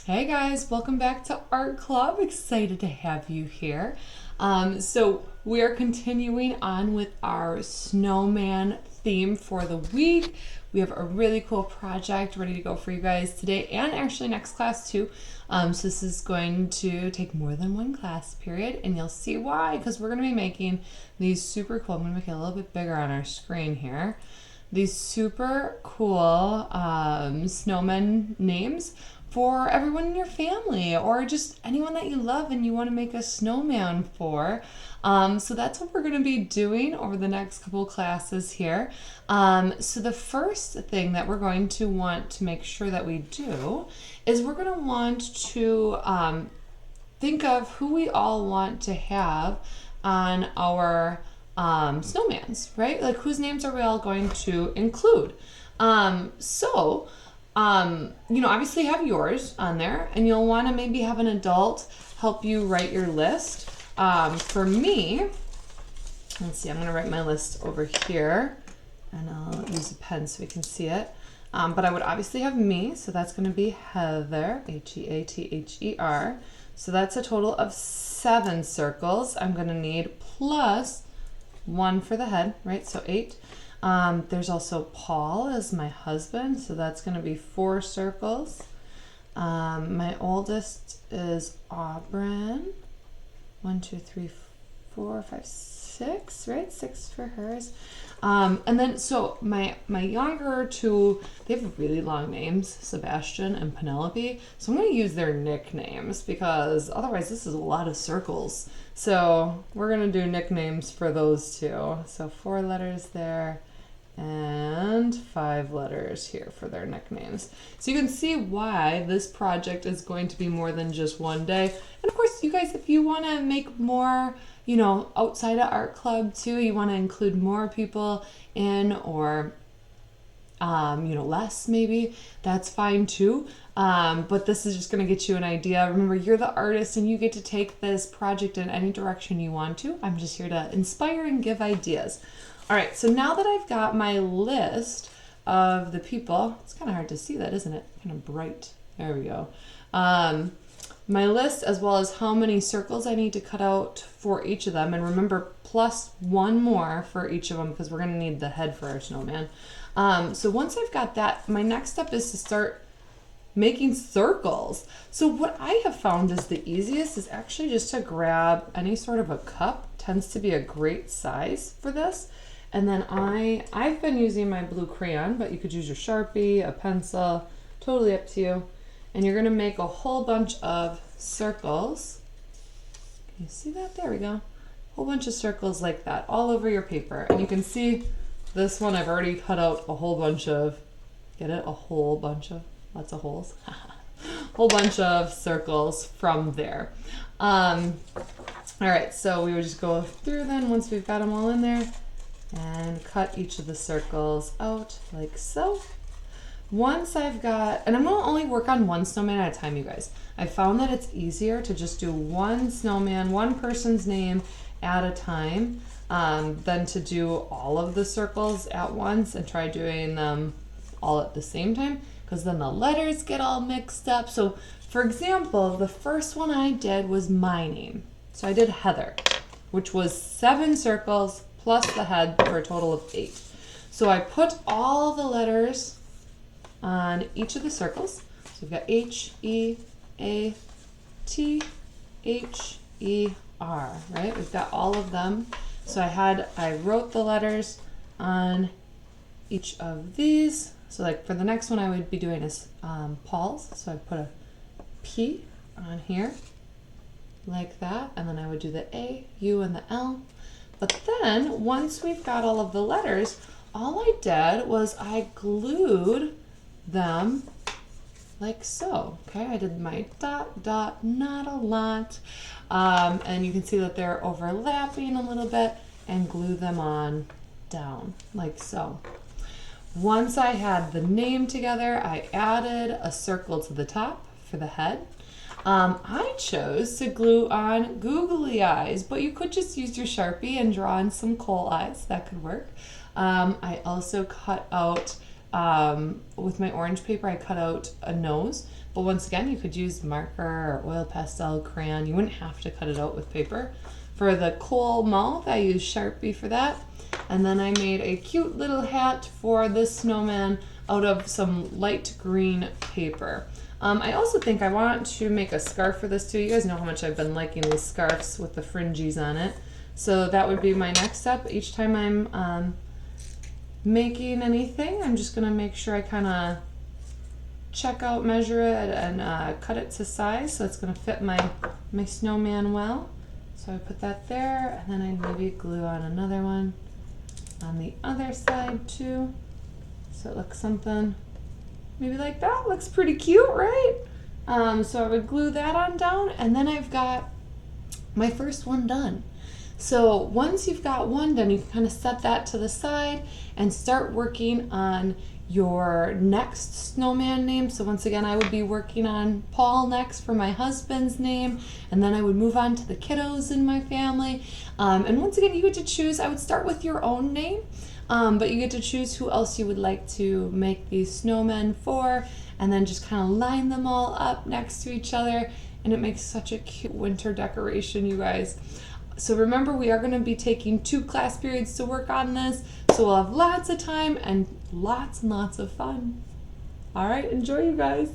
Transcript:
Hey guys, welcome back to Art Club. Excited to have you here. So we are continuing on with our snowman theme for the week. We have a really cool project ready to go for you guys today and actually next class too. So this is going to take more than one class period and you'll see why, because we're going to be making these super cool. I'm going to make it a little bit bigger on our screen here. These super cool snowman names for everyone in your family or just anyone that you love and you want to make a snowman for. So that's what we're going to be doing over the next couple classes here. So the first thing that we're going to want to make sure that we do is we're going to want to think of who we all want to have on our snowmans, right? Like whose names are we all going to include? Obviously have yours on there, and you'll want to maybe have an adult help you write your list. For me, let's see, I'm going to write my list over here, and I'll use a pen so we can see it. But I would obviously have me, so that's going to be Heather, Heather. So that's a total of 7 circles I'm going to need, plus 1 for the head, right? So 8. There's also Paul as my husband, so that's going to be 4 circles. My oldest is Auburn. 1, 2, 3, 4, 5, 6, right? 6 for hers. And then so my younger two, they have really long names, Sebastian and Penelope. So I'm going to use their nicknames because otherwise this is a lot of circles. So we're going to do nicknames for those two. So 4 letters there and 5 letters here for their nicknames. So you can see why this project is going to be more than just one day. And of course, you guys, if you want to make more, outside of Art Club too, you want to include more people in or, less maybe, that's fine too. But this is just going to get you an idea. Remember, you're the artist and you get to take this project in any direction you want to. I'm just here to inspire and give ideas. All right, so now that I've got my list of the people, it's kind of hard to see that, isn't it? Kind of bright. There we go. My list, as well as how many circles I need to cut out for each of them. And remember, plus 1 more for each of them because we're going to need the head for our snowman. So once I've got that, my next step is to start making circles. So what I have found is the easiest is actually just to grab any sort of a cup. Tends to be a great size for this. And then I've been using my blue crayon, but you could use your Sharpie, a pencil, totally up to you. And you're gonna make a whole bunch of circles. Can you see that? There we go. A whole bunch of circles like that all over your paper. And you can see this one I've already cut out a whole bunch of, get it? A whole bunch of, lots of holes. Whole bunch of circles from there. All right, so we would just go through then once we've got them all in there and cut each of the circles out like so. Once I've got, and I'm going to only work on one snowman at a time, you guys. I found that it's easier to just do one snowman, one person's name at a time, than to do all of the circles at once and try doing them all at the same time, because then the letters get all mixed up. So for example, the first one I did was my name. So I did Heather, which was 7 circles plus the head for a total of 8. So I put all the letters on each of the circles. So we've got H, E, A, T, H, E, R, right? We've got all of them. So I wrote the letters on each of these. So like for the next one I would be doing is Paul's. So I put a P on here like that. And then I would do the A, U, and the L. But then once we've got all of the letters, all I did was I glued them like so. Okay, I did my dot, dot, not a lot. And you can see that they're overlapping a little bit and glue them on down like so. Once I had the name together, I added a circle to the top for the head. I chose to glue on googly eyes, but you could just use your Sharpie and draw on some coal eyes. That could work. I also cut out With my orange paper, I cut out a nose. But once again, you could use marker or oil pastel crayon. You wouldn't have to cut it out with paper. For the coal mouth, I used Sharpie for that. And then I made a cute little hat for this snowman out of some light green paper. I also think I want to make a scarf for this too. You guys know how much I've been liking these scarves with the fringes on it. So that would be my next step. Each time I'm making anything, I'm just gonna make sure I kind of check out, measure it, and cut it to size so it's gonna fit my snowman well. So I put that there, and then I maybe glue on another one on the other side too, so it looks something maybe like that. Looks pretty cute, right? So I would glue that on down, and then I've got my first one done. So once you've got one done, you can kind of set that to the side and start working on your next snowman name. So once again, I would be working on Paul next for my husband's name, and then I would move on to the kiddos in my family. And once again, you get to choose. I would start with your own name, but you get to choose who else you would like to make these snowmen for, and then just kind of line them all up next to each other, and it makes such a cute winter decoration, you guys. So remember, we are going to be taking 2 class periods to work on this, so we'll have lots of time and lots of fun. All right, enjoy, you guys.